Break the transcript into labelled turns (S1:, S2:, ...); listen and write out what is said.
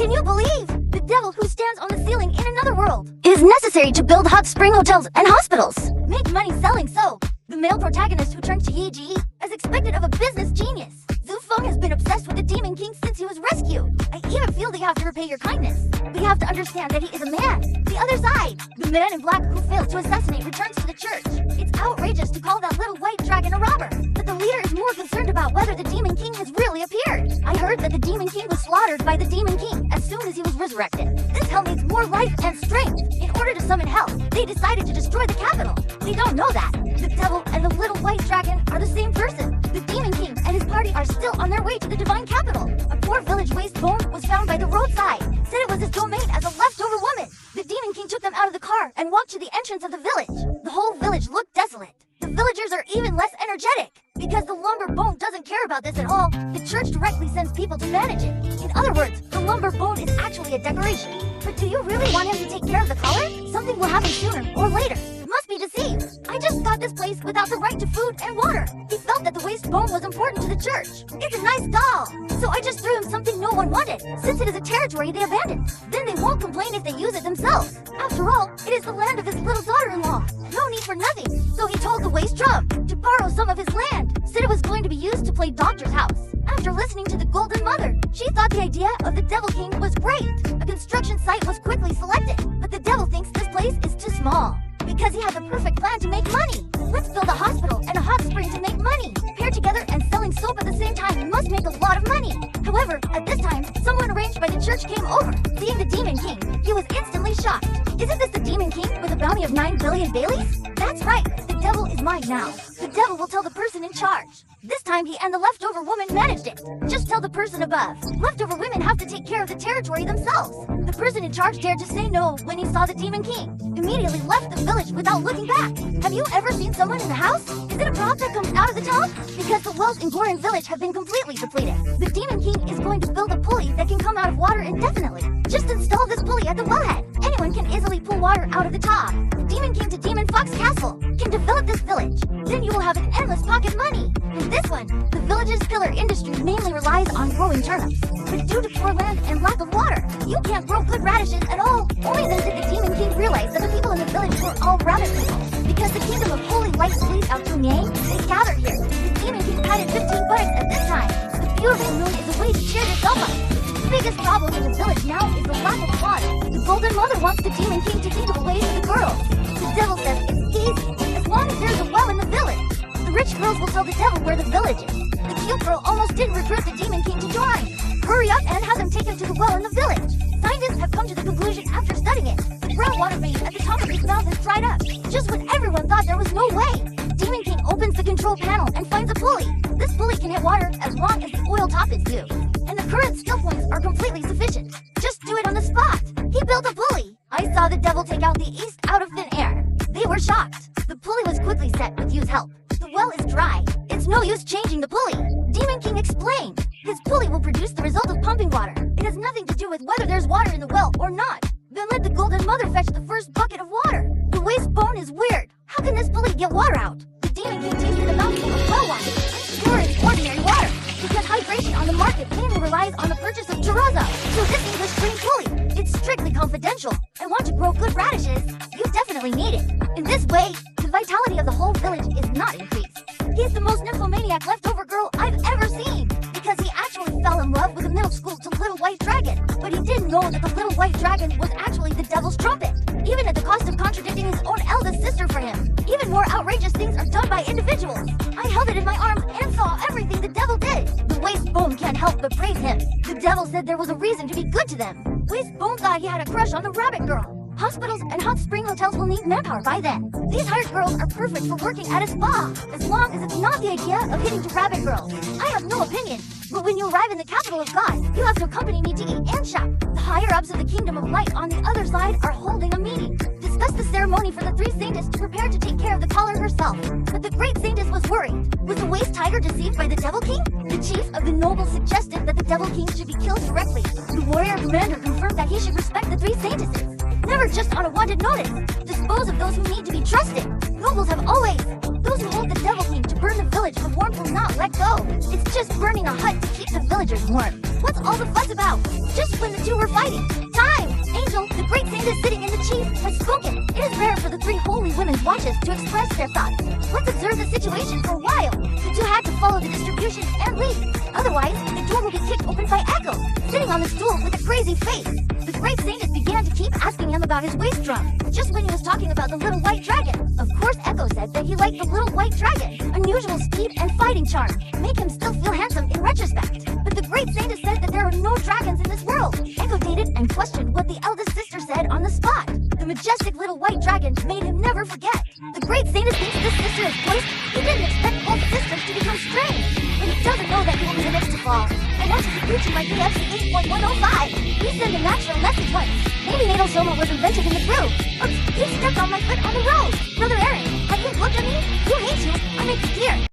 S1: Can you believe? The devil who stands on the ceiling in another world is necessary to build hot spring hotels and hospitals. Make money selling soap. The male protagonist who turned to Yi as expected of a business genius. Zufeng has been obsessed with the Demon King since he was rescued. I even feel they have to repay your kindness. We have to understand that he is a man. The other side. The man in black who failed to assassinate returns to the church. It's outrageous to call that little white dragon a robber. But the leader is more concerned about whether the Demon King has really appeared. I heard that the Demon King was slaughtered by the Demon King as soon as he was resurrected. This hell needs more life and strength. In order to summon hell, they decided to destroy the capital. They don't know that. The devil and the little white dragon are the same person. The Demon King and his party are still on their way to the divine capital. A poor village waste bone was found by the roadside. Said it was his domain as a leftover woman. The Demon King took them out of the car and walked to the entrance of the village. The whole village looked desolate. The villagers are even less energetic. Because the lumber bone doesn't care about this at all, the church directly sends people to manage it. In other words, the lumber bone is actually a decoration. But do you really want him to take care of the color? Something will happen sooner or later. Must be deceived. I just got this place without the right to food and water. He felt that the waste bone was important to the church. It's a nice doll. So I just threw him something no one wanted, since it is a territory they abandoned. Then they won't complain if they use it themselves. After all, it is the land of his little daughter-in-law. No need for nothing. So he told the waste drum to borrow some of his land. Said it was going to be used to play doctor's house. After listening to the Golden Mother, she thought the idea of the Devil King was great. A construction site was quickly selected, but the devil thinks this place is too small. Because he has a perfect plan to make money. Let's build a hospital and a hot spring to make money. Paired together and selling soap at the same time must make a lot of money. However, at this time, someone arranged by the church came over. Seeing the Demon King, he was instantly shocked. Isn't this the Demon King with a bounty of 9 billion Baileys? That's right, the devil is mine now. The devil will tell the person in charge. This time he and the leftover woman managed it. Just tell the person above. Leftover women have to take care of the territory themselves. The person in charge dared to say no when he saw the Demon King. Immediately left the village without looking back. Have you ever seen someone in the house? Is it a prop that comes out of the top? Because the wells in Gorin village have been completely depleted. The Demon King is going to build a pulley that can come out of water indefinitely. Just install this pulley at the wellhead. Anyone can easily pull water out of the top. The Demon King to Demon Fox Castle can develop this village. Then you will have an endless pocket money. In this one, the village's pillar industry mainly relies on growing turnips. But due to poor land and lack of water, you can't grow good radishes at all. Only then did the Demon King realize that the people in the village were all rabbit people. Because the kingdom of holy light flees out to Yang, they gathered here. The Demon King padded 15 buttocks at this time. The beautiful moon is a way to cheer yourself up. The biggest problem in the village now is the lack of water. The Golden Mother wants the Demon King to think of a way for the girls. The devil says it's easy, as long as there's a well in the village. The rich girls will tell the devil where the village is. The cute girl almost didn't recruit the Demon King to join. Hurry up and have them taken to the well in the village. Scientists have come to the conclusion after studying it. The groundwater vein at the top of his mouth has dried up. Just when everyone thought there was no way. The Demon King opens the control panel and finds a pulley. This pulley can hit water as long as the oil top is used. And the current skill points are completely sufficient. Just do it on the spot. He built a pulley. I saw the devil take out the east out of thin air. They were shocked. The pulley was quickly set with Yu's help. The well is dry. It's no use changing the pulley. Demon King explained. His pulley will produce the result of pumping water. It has nothing to do with whether there's water in the well or not. Then let the Golden Mother fetch the first bucket of water. The waste bone is weird. How can this pulley get water out? The Demon King tasted a mouthful of well water. Sure, it's ordinary water. Because hydration on the market mainly relies on the purchase of terrazzo. So this English spring pulley, it's strictly confidential. And want to grow good radishes? You definitely need it. In this way, the vitality of the whole village is not increased. He's the most nymphomaniac leftover girl I've ever seen. Because he actually fell in love with a middle school to Little White Dragon. But he didn't know that the Little White Dragon was actually the devil's trumpet. Even at the cost of contradicting his own eldest sister for him. Even more outrageous things are done by individuals. I held it in my arms and saw everything the devil did. The waste bone can't help but praise him. The devil said there was a reason to be good to them. Waste bone thought he had a crush on the rabbit girl. Hospitals and hot spring hotels will need manpower by then. These hired girls are perfect for working at a spa, as long as it's not the idea of hitting to rabbit girls. I have no opinion, but when you arrive in the capital of God, you have to accompany me to eat and shop. The higher-ups of the Kingdom of Light on the other side are holding a meeting. Discuss the ceremony for the three saintess to prepare to take care of the caller herself. But the great saintess was worried. Was the waste tiger deceived by the Devil King? The chief of the nobles suggested that the Devil King should be killed directly. The warrior commander confirmed that he should respect the three saintesses. Never just on a wanted notice. Dispose of those who need to be trusted. Nobles have always. Those who hold the Devil King to burn the village for warmth will not let go. It's just burning a hut to keep the villagers warm. What's all the fuss about? Just when the two were fighting. Time! Angel, the great saint is sitting in the chief, has spoken. It is rare for the three holy women's watches to express their thoughts. Let's observe the situation for a while. The two had to follow the distribution and leave. Otherwise, the door will be kicked open by Echo, sitting on the stool with a crazy face. The great saint began to keep asking him about his waist drum, just when he was talking about the little white dragon. Of course, Echo said that he liked the little white dragon. Unusual speed and fighting charm make him still feel handsome in retrospect. But the great saint said that there are no dragons in this world. Echo dated and questioned what the eldest sister said on the spot. The majestic little white dragon made him never forget. The great saint thinks this sister is cursed. He didn't expect both sisters to become strange, but he doesn't know that he will be the next to fall. And watches the future by DFC 8.105. We send a natural message once. Maybe natal soma was invented in the groove. Oops, you stepped on my foot on the road. Brother Aaron, have you looked at me? Who hates you? I make you dear.